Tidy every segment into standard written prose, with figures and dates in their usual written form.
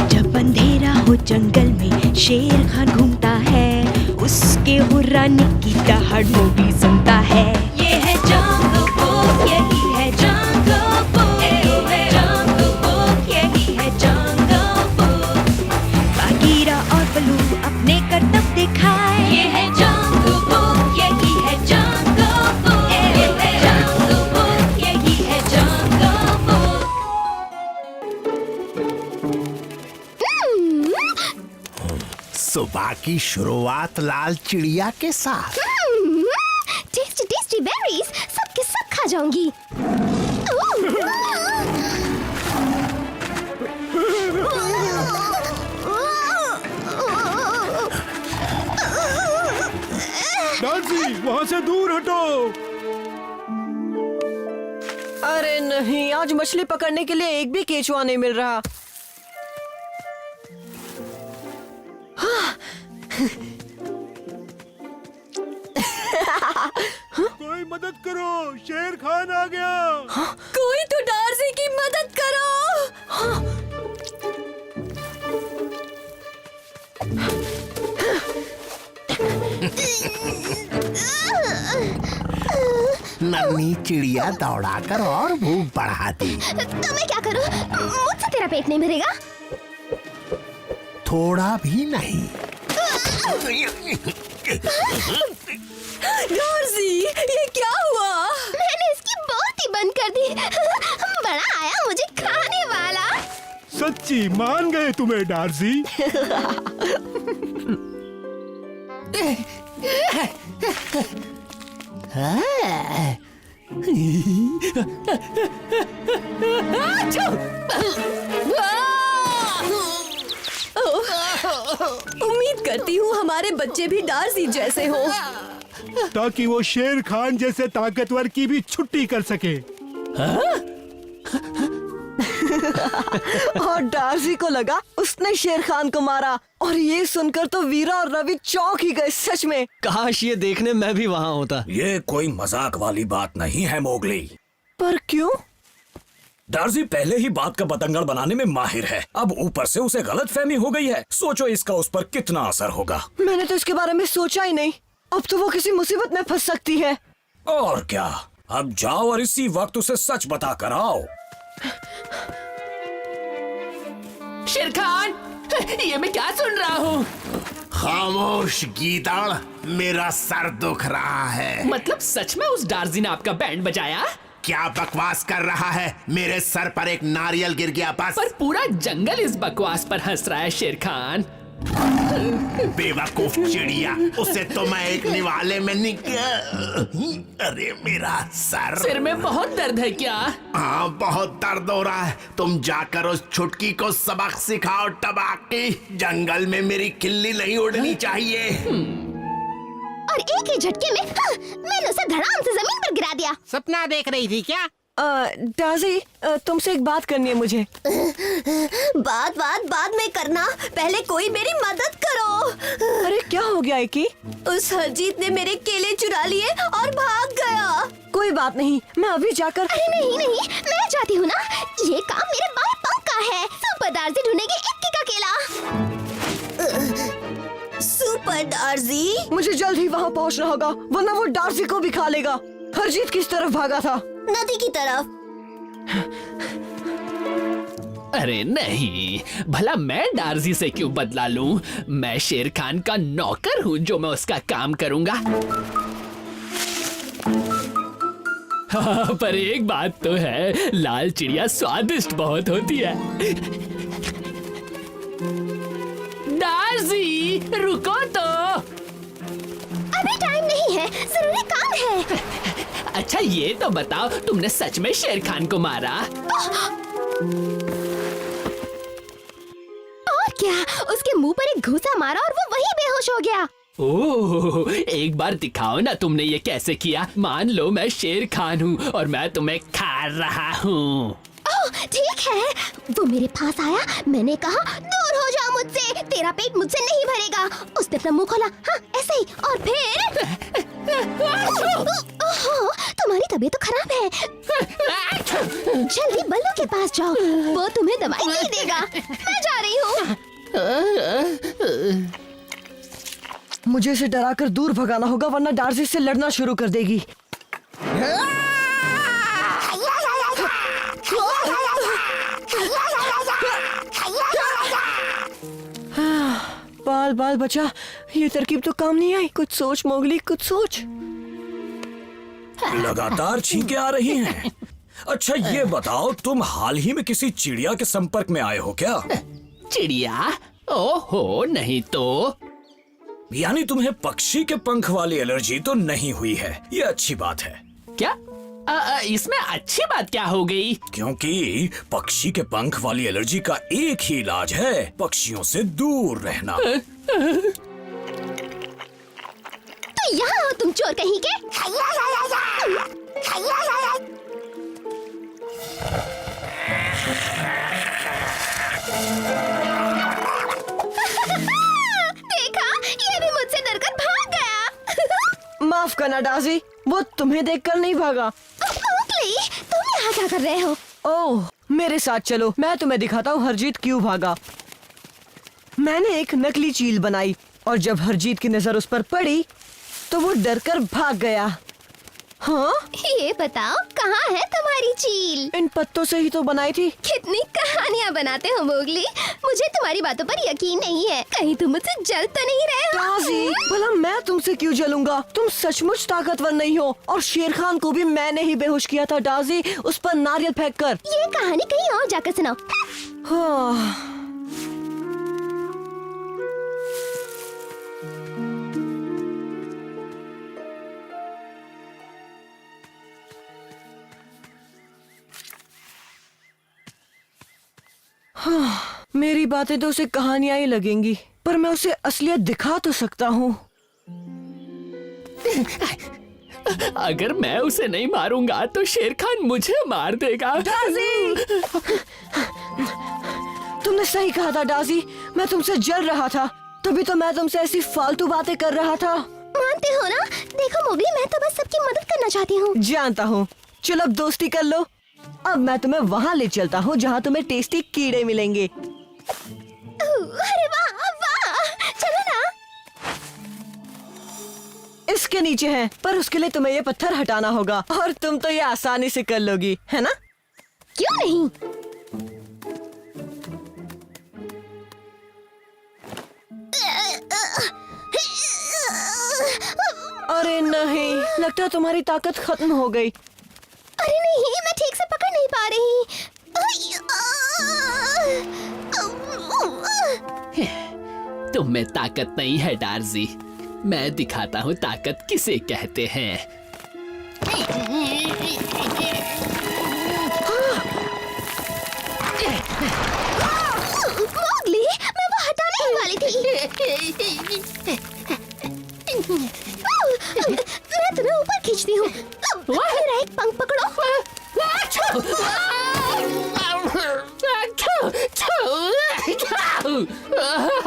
जब अंधेरा हो जंगल में शेर खान घूमता है, उसके हुर्राने की दहाड़ वो भी सुनता है। ये है जंगल बुक, यही है जंगल बुक, जंगल बुक, यही है जंगल बुक। बागीरा और बलू अपने करतब दिखाए, ये है जंगल बुक, यही है जंगल बुक, जंगल बुक, यही है जंगल बुक। सुबह की शुरुआत लाल चिड़िया के साथ। टेस्टी टेस्टी बेरीज सबके सब खा जाऊंगी। डांसी, वहाँ से दूर हटो। अरे नहीं, आज मछली पकड़ने के लिए एक भी केचुआ नहीं मिल रहा। कोई मदद करो, शेर खान आ गया। कोई तो डार्सी की मदद करो। नन्ही चिड़िया दौड़ाकर और भूख बढ़ा दी। तो मैं क्या करूं? मुझसे तेरा पेट नहीं भरेगा। थोड़ा भी नहीं। डार्सी, ये क्या हुआ? मैंने इसकी बोलती बंद कर दी। बड़ा आया मुझे खाने वाला। सच्ची मान गए तुम्हें डार्सी। उम्मीद करती हूँ हमारे बच्चे भी डार्सी जैसे हो, ताकि वो शेर खान जैसे ताकतवर की भी छुट्टी कर सके। और डार्सी को लगा उसने शेर खान को मारा। और ये सुनकर तो वीरा और रवि चौंक ही गए। सच में काश ये देखने मैं भी वहाँ होता। ये कोई मजाक वाली बात नहीं है मोगली। पर क्यों? डार्सी पहले ही बात का बतंगड़ बनाने में माहिर है। अब ऊपर से उसे गलतफहमी हो गई है। सोचो इसका उस पर कितना असर होगा। मैंने तो इसके बारे में सोचा ही नहीं। अब तो वो किसी मुसीबत में फंस सकती है। और क्या, अब जाओ और इसी वक्त उसे सच बता कर आओ। शेर खान, ये मैं क्या सुन रहा हूँ? खामोश गीदड़, मेरा सर दुख रहा है। मतलब सच में उस डार्जी ने आपका बैंड बजाया? क्या बकवास कर रहा है? मेरे सर पर एक नारियल गिर गया बस। पर पूरा जंगल इस बकवास पर हंस रहा है शेर खान। बेवकूफ चिड़िया, उसे तो मैं एक निवाले में अरे मेरा सर। सिर में बहुत दर्द है क्या? हाँ, बहुत दर्द हो रहा है। तुम जाकर उस छुटकी को सबक सिखाओ टबाकी। जंगल में मेरी खिल्ली नहीं उड़नी चाहिए। और एक ही झटके में मैंने उसे धड़ाम से जमीन पर गिरा दिया। सपना देख रही थी क्या? डार्सी, तुमसे एक बात करनी है मुझे। बाद में करना, पहले कोई मेरी मदद करो। अरे क्या हो गया एकी? उस हरजीत ने मेरे केले चुरा लिए और भाग गया। कोई बात नहीं, मैं अभी जाकर। अरे नहीं, मैं जाती हूँ ना। ये काम मेरे बाएं पंख का है। सुपर डार्जी ढूंढेगी इक्की का केला। सुपर डार्जी, मुझे जल्द ही वहाँ पहुँचना होगा, वरना वो डार्सी को भी खा लेगा। हरजीत किस तरफ भागा था? नदी की तरफ। अरे नहीं, भला मैं डार्जी से क्यों बदला लूं? मैं शेर खान का नौकर हूँ जो मैं उसका काम करूंगा। हाँ, पर एक बात तो है, लाल चिड़िया स्वादिष्ट बहुत होती है। डार्जी, रुको तो। अभी टाइम नहीं है, जरूरी काम है। अच्छा ये तो बताओ, तुमने सच में शेर खान को मारा? और क्या, उसके मुंह पर एक घूंसा मारा और वो वहीं बेहोश हो गया। ओह, एक बार दिखाओ ना तुमने ये कैसे किया। मान लो मैं शेर खान हूँ और मैं तुम्हें खा रहा हूँ। ओह, ठीक है। वो मेरे पास आया, मैंने कहा दूर हो जा मुझसे, तेरा पेट मुझसे नहीं भरेगा। उसने अपना मुंह खोला, हाँ ऐसे ही, और फिर ओह, तुम्हारी तबीयत तो खराब है। जल्दी बल्लू के पास जाओ, वो तुम्हें दवाई नहीं देगा। मैं जा रही हूँ। मुझे इसे डराकर दूर भगाना होगा, वरना डार्सी से लड़ना शुरू कर देगी। बाल बाल बचा, ये तरकीब तो काम नहीं आई। कुछ सोच मोगली, कुछ सोच। लगातार छींकें आ रही हैं। अच्छा ये बताओ, तुम हाल ही में किसी चिड़िया के संपर्क में आए हो क्या? चिड़िया? ओहो नहीं तो। यानी तुम्हें पक्षी के पंख वाली एलर्जी तो नहीं हुई है, ये अच्छी बात है। क्या इसमें अच्छी बात क्या हो गई? क्योंकि पक्षी के पंख वाली एलर्जी का एक ही इलाज है, पक्षियों से दूर रहना। तो यहाँ हो तुम चोर कहीं के। देखा, ये भी मुझसे डरकर भाग गया। माफ करना डार्सी, वो तुम्हें देखकर नहीं भागा। मोगली, तुम यहाँ क्या कर रहे हो? ओह, मेरे साथ चलो, मैं तुम्हें दिखाता हूँ हरजीत क्यों भागा। मैंने एक नकली चील बनाई और जब हरजीत की नजर उस पर पड़ी तो वो डरकर भाग गया। हाँ? ये बताओ, कहाँ है तुम्हारी चील? इन पत्तों से ही तो बनाई थी। कितनी कहानियाँ बनाते हो मोगली, मुझे तुम्हारी बातों पर यकीन नहीं है। कहीं तुम मुझसे जल तो नहीं रहे हो? डार्सी, भला मैं तुमसे क्यों जलूंगा? तुम सचमुच ताकतवर नहीं हो, और शेर खान को भी मैंने ही बेहोश किया था डार्सी, उस पर नारियल फेंक कर। ये कहानी कहीं और जाकर सुनाओ। हाँ। मेरी बातें तो उसे कहानियां ही लगेंगी, पर मैं उसे असलियत दिखा तो सकता हूँ। अगर मैं उसे नहीं मारूंगा तो शेर खान मुझे मार देगा। तुमने सही कहा था डार्सी, मैं तुमसे जल रहा था, तभी तो मैं तुमसे ऐसी फालतू बातें कर रहा था। मानते हो ना? देखो मोगली, मैं तो बस सबकी मदद करना चाहती हूँ। जानता हूँ, चलो अब दोस्ती कर लो। अब मैं तुम्हें वहाँ ले चलता हूँ जहाँ तुम्हें टेस्टी कीड़े मिलेंगे। अरे वाह वाह, चलो ना। इसके नीचे है, पर उसके लिए तुम्हें ये पत्थर हटाना होगा, और तुम तो ये आसानी से कर लोगी, है ना? क्यों नहीं? अरे नहीं, लगता है तुम्हारी ताकत खत्म हो गई। अरे नहीं, मैं ठीक से पकड़ नहीं पा रही। तुम में ताकत नहीं है डार्सी, मैं दिखाता हूँ ताकत किसे कहते हैं। मोगली, मैं वो हटाने ही वाली थी। मैं तुम्हें ऊपर खींचती हूँ। मेरा एक पंख पकड़ो।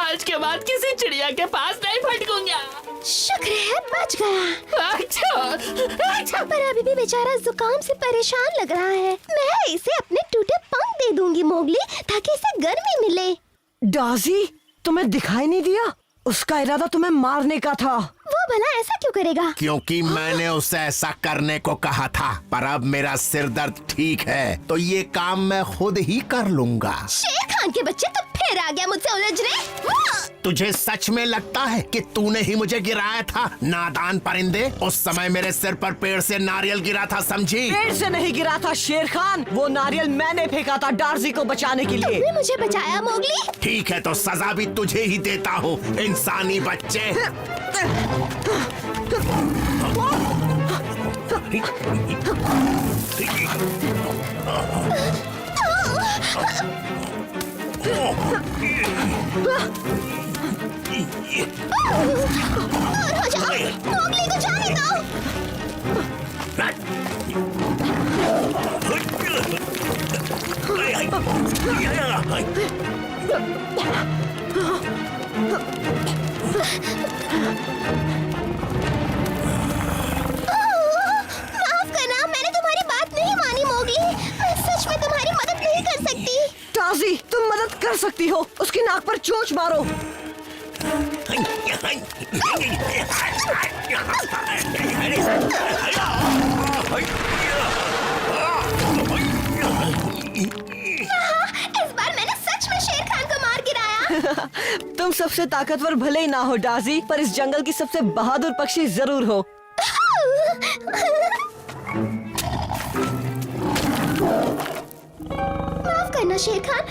आज के बाद किसी चिड़िया के पास नहीं फटकूंगा। शुक्र है बच गया। अच्छा। पर अभी भी बेचारा जुकाम से परेशान लग रहा है। मैं इसे अपने टूटे पंख दे दूंगी मोगली, ताकि इसे गर्मी मिले। डार्सी, तुम्हें दिखाई नहीं दिया? उसका इरादा तुम्हें मारने का था। वो भला ऐसा क्यों करेगा? क्योंकि मैंने उसे ऐसा करने को कहा था, पर अब मेरा सिर दर्द ठीक है, तो ये काम मैं खुद ही कर लूंगा। शेर खान के बच्चे तो फिर आ गया मुझसे उलझने। तुझे सच में लगता है कि तूने ही मुझे गिराया था, नादान परिंदे? उस समय मेरे सिर पर पेड़ से नारियल गिरा था, समझी? पेड़ से नहीं गिरा था शेर खान, वो नारियल मैंने फेंका था डार्सी को बचाने के लिए। तुमने मुझे बचाया मोगली। ठीक है, तो सजा भी तुझे ही देता हूँ, इंसानी बच्चे। दूर हो जाओ, मोगली को जाने दो। माफ करना, मैंने सकती हो? उसकी नाक पर चोंच मारो। इस बार मैंने सच में शेर खान को मार गिराया। तुम सबसे ताकतवर भले ही ना हो डार्जी, पर इस जंगल की सबसे बहादुर पक्षी जरूर हो। माफ करना शेर खान,